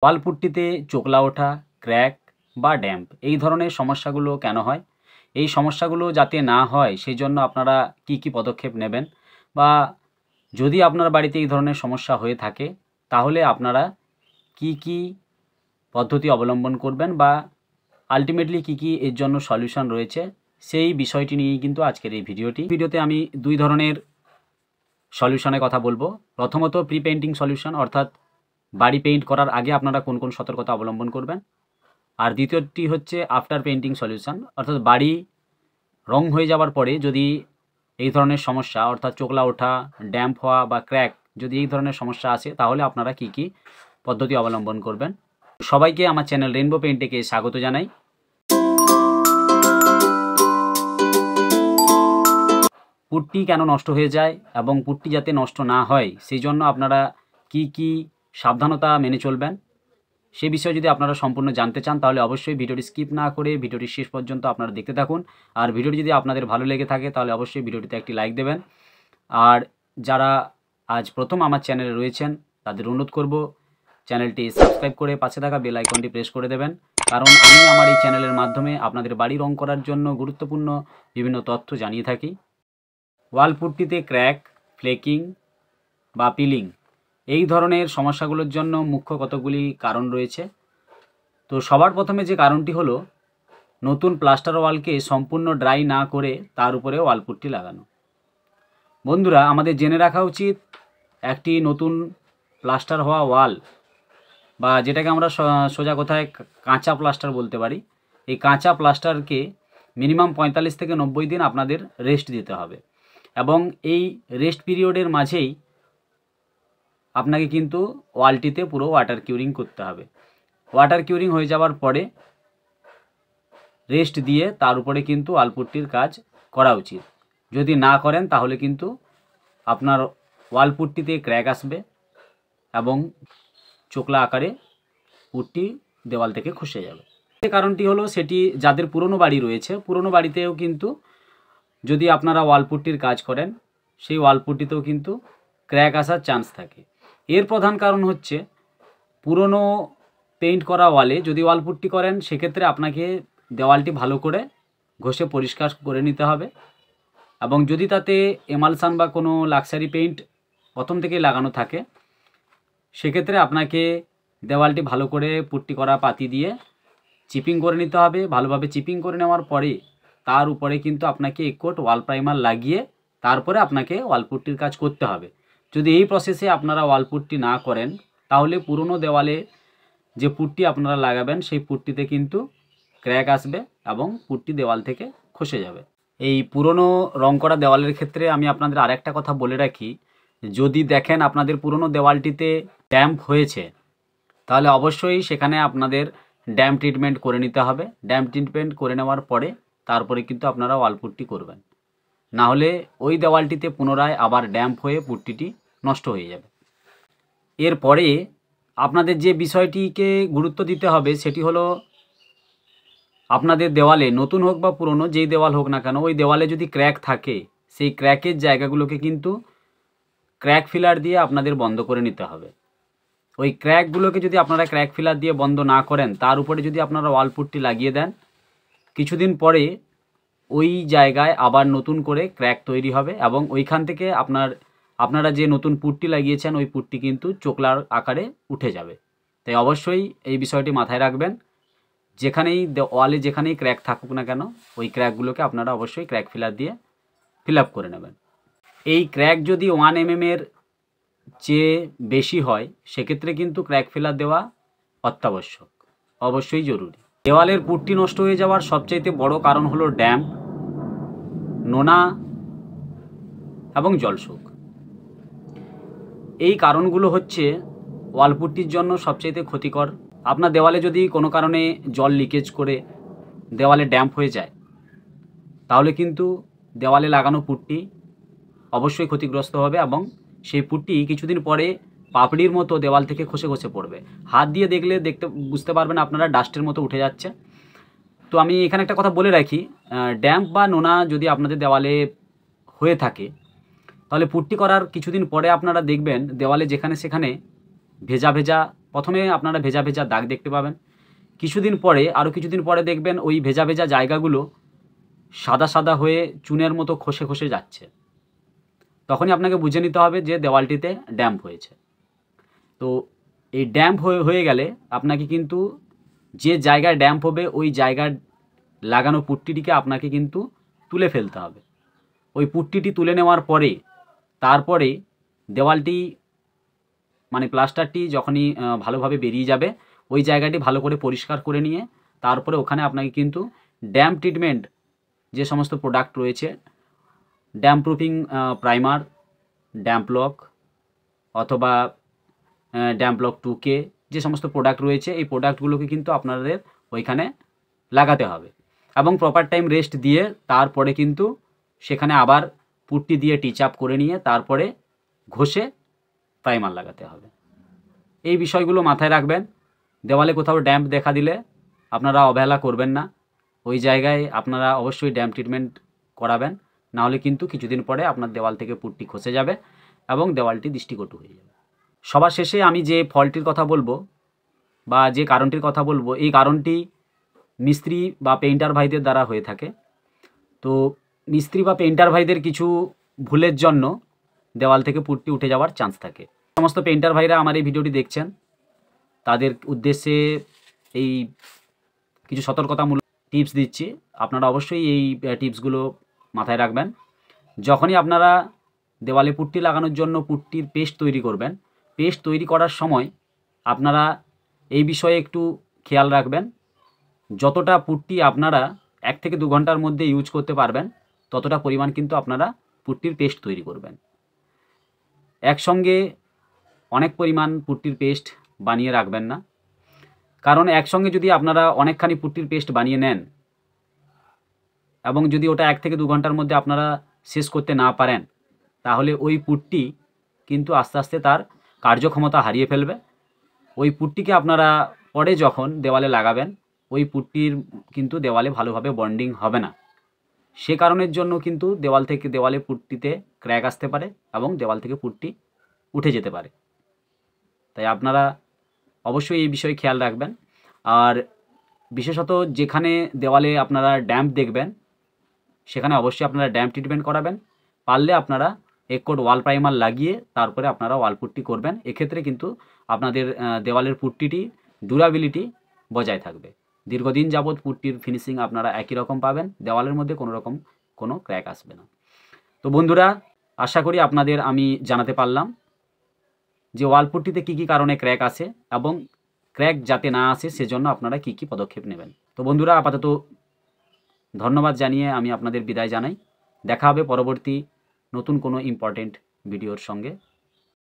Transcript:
ওয়াল পুট্টিতে চোকলা ওঠা, ক্র্যাক বা ড্যাম্প এই ধরনের সমস্যাগুলো কেন হয়? এই সমস্যাগুলো যাতে না হয় সেজন্য আপনারা কি পদক্ষেপ নেবেন? বা যদি আপনার বাড়িতে এই ধরনের সমস্যা হয়ে থাকে তাহলে আপনারা কি পদ্ধতি অবলম্বন করবেন বা আল্টিমেটলি কি এর জন্য সলিউশন রয়েছে সেই বিষয়টি নিয়েই কিন্তু আজকের এই ভিডিওতে আমি দুই ধরনের সলিউশনের কথা বলবো। প্রথমত প্রি পেইন্টিং সলিউশন, অর্থাৎ বাড়ি পেইন্ট করার আগে আপনারা কোন কোন সতর্কতা অবলম্বন করবেন। আর দ্বিতীয়টি হচ্ছে আফটার পেইন্টিং সলিউশন, অর্থাৎ বাড়ি রং হয়ে যাওয়ার পরে যদি এই ধরনের সমস্যা অর্থাৎ চোকলা ওঠা, ড্যাম্প হওয়া বা ক্র্যাক যদি এই ধরনের সমস্যা আসে তাহলে আপনারা কি পদ্ধতি অবলম্বন করবেন। সবাইকে আমার চ্যানেল রেইনবো পেইন্টেকে স্বাগত জানাই। পুট্টি কেন নষ্ট হয়ে যায় এবং পুট্টি যাতে নষ্ট না হয় সেই জন্য আপনারা কি সাবধানতা মেনে চলবেন সে বিষয়ে যদি আপনারা সম্পূর্ণ জানতে চান তাহলে অবশ্যই ভিডিওটি স্কিপ না করে ভিডিওটি শেষ পর্যন্ত আপনারা দেখতে থাকুন। আর ভিডিওটি যদি আপনাদের ভালো লেগে থাকে তাহলে অবশ্যই ভিডিওটিতে একটি লাইক দেবেন। আর যারা আজ প্রথম আমার চ্যানেলে রয়েছেন তাদের অনুরোধ করব চ্যানেলটি সাবস্ক্রাইব করে পাশে থাকা বেল আইকনটি প্রেস করে দেবেন, কারণ আমি আমার এই চ্যানেলের মাধ্যমে আপনাদের বাড়ি রং করার জন্য গুরুত্বপূর্ণ বিভিন্ন তথ্য জানিয়ে থাকি। ওয়াল পুট্টিতে ক্র্যাক, ফ্লেকিং বা পিলিং এই ধরনের সমস্যাগুলোর জন্য মুখ্য কতগুলি কারণ রয়েছে। তো সবার প্রথমে যে কারণটি হলো নতুন প্লাস্টার ওয়ালকে সম্পূর্ণ ড্রাই না করে তার উপরে ওয়াল পুট্টি লাগানো। বন্ধুরা, আমাদের জেনে রাখা উচিত একটি নতুন প্লাস্টার হওয়া ওয়াল বা যেটাকে আমরা সোজা কথায় কাঁচা প্লাস্টার বলতে পারি, এই কাঁচা প্লাস্টারকে মিনিমাম 45 থেকে 90 দিন আপনাদের রেস্ট দিতে হবে এবং এই রেস্ট পিরিয়ডের মাঝেই আপনাকে কিন্তু ওয়ালটিতে পুরো ওয়াটার কিউরিং করতে হবে। ওয়াটার কিউরিং হয়ে যাওয়ার পরে রেস্ট দিয়ে তার উপরে কিন্তু ওয়াল পুট্টির কাজ করা উচিত। যদি না করেন তাহলে কিন্তু আপনার ওয়াল পুট্টিতে ক্র্যাক আসবে এবং চোকলা আকারে পুট্টি দেওয়াল থেকে খসে যাবে। যে কারণটি হলো সেটি যাদের পুরনো বাড়ি রয়েছে, পুরনো বাড়িতেও কিন্তু যদি আপনারা ওয়াল পুট্টির কাজ করেন সেই ওয়াল পুট্টিতেও কিন্তু ক্র্যাক আসার চান্স থাকে। এর প্রধান কারণ হচ্ছে পুরনো পেইন্ট করা ওয়ালে যদি ওয়াল পুট্টি করেন সেক্ষেত্রে আপনাকে দেওয়ালটি ভালো করে ঘষে পরিষ্কার করে নিতে হবে এবং যদি তাতে এমালসান বা কোনো লাক্সারি পেইন্ট প্রথম থেকেই লাগানো থাকে সেক্ষেত্রে আপনাকে দেওয়ালটি ভালো করে পুট্টি করা পাতি দিয়ে চিপিং করে নিতে হবে। ভালোভাবে চিপিং করে নেওয়ার পরে তার উপরে কিন্তু আপনাকে এক কোট ওয়াল প্রাইমার লাগিয়ে তারপরে আপনাকে ওয়াল পুট্টির কাজ করতে হবে। যদি এই প্রসেসে আপনারা ওয়াল পুট্টি না করেন তাহলে পুরনো দেওয়ালে যে পুট্টি আপনারা লাগাবেন সেই পুট্টিতে কিন্তু ক্র্যাক আসবে এবং পুট্টি দেওয়াল থেকে খসে যাবে। এই পুরনো রং করা দেওয়ালের ক্ষেত্রে আমি আপনাদের আরেকটা কথা বলে রাখি, যদি দেখেন আপনাদের পুরনো দেওয়ালটিতে ড্যাম্প হয়েছে তাহলে অবশ্যই সেখানে আপনাদের ড্যাম্প ট্রিটমেন্ট করে নিতে হবে। ড্যাম্প ট্রিটমেন্ট করে নেওয়ার পরে তারপরে কিন্তু আপনারা ওয়াল পুট্টি করবেন, না হলে ওই দেওয়ালটিতে পুনরায় আবার ড্যাম্প হয়ে পুট্টিটি নষ্ট হয়ে যাবে। এরপরে আপনাদের যে বিষয়টিকে গুরুত্ব দিতে হবে সেটি হলো আপনাদের দেওয়ালে নতুন হোক বা পুরনো যেই দেওয়াল হোক না কেন ওই দেওয়ালে যদি ক্র্যাক থাকে সেই ক্র্যাকের জায়গাগুলোকে কিন্তু ক্র্যাক ফিলার দিয়ে আপনাদের বন্ধ করে নিতে হবে। ওই ক্র্যাকগুলোকে যদি আপনারা ক্র্যাক ফিলার দিয়ে বন্ধ না করেন তার উপরে যদি আপনারা ওয়াল পুট্টি লাগিয়ে দেন কিছুদিন পরে ওই জায়গায় আবার নতুন করে ক্র্যাক তৈরি হবে এবং ওইখান থেকে আপনারা যে নতুন পুট্টি লাগিয়েছেন ওই পুট্টি কিন্তু চোকলার আকারে উঠে যাবে। তাই অবশ্যই এই বিষয়টি মাথায় রাখবেন, ওয়ালে যেখানেই ক্র্যাক থাকুক না কেন ওই ক্র্যাকগুলোকে আপনারা অবশ্যই ক্র্যাক ফিলার দিয়ে ফিল আপ করে নেবেন। এই ক্র্যাক যদি 1 mm এর চেয়ে বেশি হয় সেক্ষেত্রে কিন্তু ক্র্যাক ফিলার দেওয়া অত্যাবশ্যক, অবশ্যই জরুরি। দেওয়ালের পুট্টি নষ্ট হয়ে যাওয়ার সবচাইতে বড় কারণ হলো ড্যাম্প, নোনা এবং জলশোক। এই কারণগুলো হচ্ছে ওয়াল পুট্টির জন্য সবচাইতে ক্ষতিকর। আপনার দেওয়ালে যদি কোনো কারণে জল লিকেজ করে দেওয়ালে ড্যাম্প হয়ে যায় তাহলে কিন্তু দেওয়ালে লাগানো পুট্টি অবশ্যই ক্ষতিগ্রস্ত হবে এবং সেই পুট্টি কিছুদিন পরে পাপড়ির মতো দেওয়াল থেকে খসে খসে পড়বে। হাত দিয়ে দেখলে বুঝতে পারবেন আপনারা ডাস্টের মতো উঠে যাচ্ছে। তো আমি এখানে একটা কথা বলে রাখি, ড্যাম্প বা নোনা যদি আপনাদের দেওয়ালে হয়ে থাকে তাহলে পুট্টি করার কিছুদিন পরে আপনারা দেখবেন দেওয়ালে যেখানে সেখানে ভেজা ভেজা, প্রথমে আপনারা ভেজা ভেজা দাগ দেখতে পাবেন। কিছুদিন পরে, আরও কিছুদিন পরে দেখবেন ওই ভেজা ভেজা জায়গাগুলো সাদা সাদা হয়ে চুনের মতো খসে খসে যাচ্ছে। তখনই আপনাকে বুঝে নিতে হবে যে দেওয়ালটিতে ড্যাম্প হয়েছে। তো এই ড্যাম্প হয়ে গেলে আপনাকে কিন্তু যে জায়গায় ড্যাম্প হবে ওই জায়গায় লাগানো পুট্টিটিকে আপনাকে কিন্তু তুলে ফেলতে হবে। ওই পুট্টিটি তুলে নেওয়ার পরে তারপরে দেওয়ালটি মানে প্লাস্টারটি যখনই ভালোভাবে বেরিয়ে যাবে ওই জায়গাটি ভালো করে পরিষ্কার করে নিয়ে তারপরে ওখানে আপনাকে কিন্তু ড্যাম্প ট্রিটমেন্ট যে সমস্ত প্রোডাক্ট রয়েছে, damp proofing primer, damp lock অথবা ড্যাম্প লক 2K যে সমস্ত প্রোডাক্ট রয়েছে এই প্রোডাক্টগুলোকে কিন্তু আপনাদের ওইখানে লাগাতে হবে এবং প্রপার টাইম রেস্ট দিয়ে তারপরে কিন্তু সেখানে আবার পুট্টি দিয়ে টিচ আপ করে নিয়ে তারপরে ঘষে প্রাইমার লাগাতে হবে। এই বিষয়গুলো মাথায় রাখবেন। দেওয়ালে কোথাও ড্যাম্প দেখা দিলে আপনারা অবহেলা করবেন না, ওই জায়গায় আপনারা অবশ্যই ড্যাম্প ট্রিটমেন্ট করাবেন, নাহলে কিন্তু কিছুদিন পরে আপনার দেওয়াল থেকে পুট্টি খসে যাবে এবং দেওয়ালটি দৃষ্টিকটু হয়ে যাবে। সবার শেষে আমি যে ফল্টটির কথা বলবো বা যে কারণটির কথা বলবো, এই কারণটি মিস্ত্রি বা পেইন্টার ভাইদের দ্বারা হয়ে থাকে। তো মিস্ত্রি বা পেইন্টার ভাইদের কিছু ভুলের জন্য দেওয়াল থেকে পুট্টি উঠে যাওয়ার চান্স থাকে। সমস্ত পেইন্টার ভাইরা আমার এই ভিডিওটি দেখছেন, তাদের উদ্দেশ্যে এই কিছু সতর্কতামূলক টিপস দিচ্ছি। আপনারা অবশ্যই এই টিপসগুলো মাথায় রাখবেন। যখনই আপনারা দেওয়ালে পুট্টি লাগানোর জন্য পুট্টির পেস্ট তৈরি করবেন, পেস্ট তৈরি করার সময় আপনারা এই বিষয়ে একটু খেয়াল রাখবেন। যতটা পুট্টি আপনারা 1 থেকে 2 ঘন্টার মধ্যে ইউজ করতে পারবেন ততটা পরিমাণ কিন্তু আপনারা পুট্টির পেস্ট তৈরি করবেন। একসঙ্গে অনেক পরিমাণ পুট্টির পেস্ট বানিয়ে রাখবেন না, কারণ একসঙ্গে যদি আপনারা অনেকখানি পুট্টির পেস্ট বানিয়ে নেন এবং যদি ওটা 1 থেকে 2 ঘন্টার মধ্যে আপনারা শেষ করতে না পারেন তাহলে ওই পুট্টি কিন্তু আস্তে আস্তে তার কার্যক্ষমতা হারিয়ে ফেলবে। ওই পুট্টিকে আপনারা পরে যখন দেওয়ালে লাগাবেন ওই পুট্টির কিন্তু দেওয়ালে ভালোভাবে বন্ডিং হবে না। সে কারণের জন্য কিন্তু দেওয়ালে পুট্টিতে ক্র্যাক আসতে পারে এবং দেওয়াল থেকে পুট্টি উঠে যেতে পারে। তাই আপনারা অবশ্যই এই বিষয়ে খেয়াল রাখবেন। আর বিশেষত যেখানে দেওয়ালে আপনারা ড্যাম্প দেখবেন সেখানে অবশ্যই আপনারা ড্যাম্প ট্রিটমেন্ট করাবেন। পারলে আপনারা 1 কোট ওয়াল প্রাইমার লাগিয়ে তারপরে আপনারা ওয়াল পুট্টি করবেন। এক্ষেত্রে কিন্তু আপনাদের দেওয়ালের পুট্টিটি ডিউরাবিলিটি বজায় থাকবে। দীর্ঘদিন যাবৎ পুট্টির ফিনিশিং আপনারা একই রকম পাবেন, দেওয়ালের মধ্যে কোনো ক্র্যাক আসবে না। তো বন্ধুরা, আশা করি আপনাদের আমি জানাতে পারলাম যে ওয়াল পুট্টিতে কী কী কারণে ক্র্যাক আসে এবং ক্র্যাক যাতে না আসে সেজন্য আপনারা কী কী পদক্ষেপ নেবেন। তো বন্ধুরা, আপাতত ধন্যবাদ জানিয়ে আমি আপনাদের বিদায় জানাই। দেখা হবে পরবর্তী নতুন কোনো ইম্পর্টেন্ট ভিডিওর সঙ্গে।